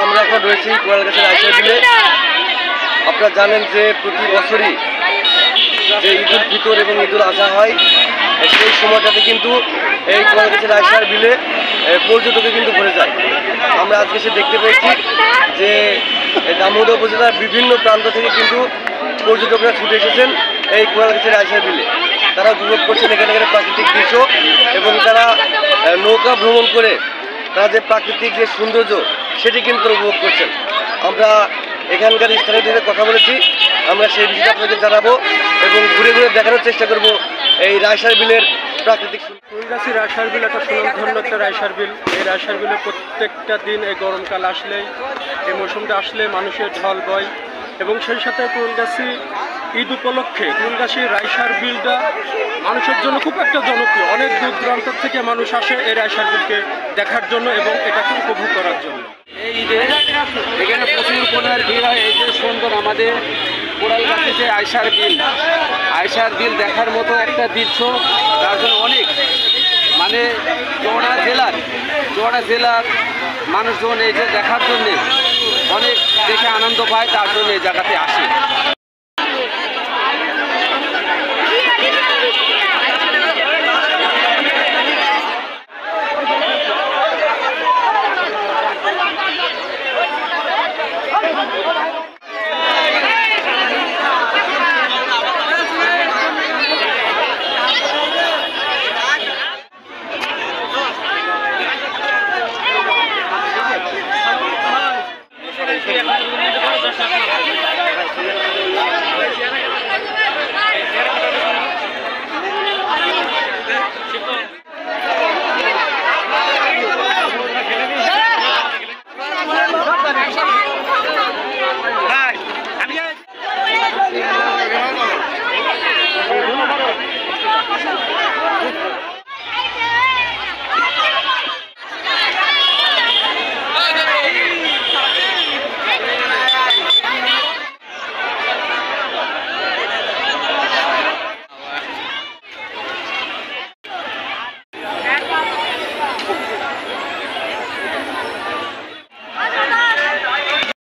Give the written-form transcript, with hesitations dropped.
আমরা এখন রয়েছি কোরালগাছের আয়শা বিলে। আপনারা জানেন যে প্রতি বছরই যে ঈদুল ফিতর এবং ঈদুল আজহা হয়, সেই সময়টাতে কিন্তু এই কোরালগাছের আয়শার বিলে পর্যটকে কিন্তু ভরে যায়। আমরা আজকে সে দেখতে পেয়েছি যে দামোদর উপজেলার বিভিন্ন প্রান্ত থেকে কিন্তু পর্যটকরা ছুটে এসেছেন এই কোরালগাছের আয়শার বিলে। তারা উপভোগ করছেন এখানকার প্রাকৃতিক দৃশ্য এবং তারা নৌকা ভ্রমণ করে তারা যে প্রাকৃতিক যে সৌন্দর্য সেটি কিন্তু উপভোগ করছেন। আমরা এখানকার স্থানীয়দের কথা বলেছি, আমরা সেই বিষয়টা আপনাদের জানাবো এবং ঘুরে ঘুরে দেখানোর চেষ্টা করব এই রায়সার বিলের প্রাকৃতিক। ফুলগাছির রায়সার বিল একটা সুনামধন্য একটা রায়সার বিল। এই রায়সার বিলে প্রত্যেকটা দিন এই গরমকাল আসলেই, এই মৌসুমটা আসলে মানুষের ঢল বয় এবং সেই সাথে ফুলগাছি ঈদ উপলক্ষে ফুলগাছির রায়সার বিলটা মানুষের জন্য খুব একটা জনপ্রিয়। অনেক দূর দূরান্ত থেকে মানুষ আসে এই রায়সার বিলকে দেখার জন্য এবং এটাকে উপভোগ করার জন্য। এই ঈদে এখানে প্রচুর পরিমাণের ভিড় হয়। এই যে সুন্দর আমাদের কোরালগাছি যে আয়শার বিল দেখার মতো একটা দৃশ্য, তার জন্য অনেক মানে চুয়াডাঙ্গা জেলার মানুষজন এই যে দেখার জন্যে অনেক দেখে আনন্দ পায়, তার জন্য এই জায়গাতে আসে।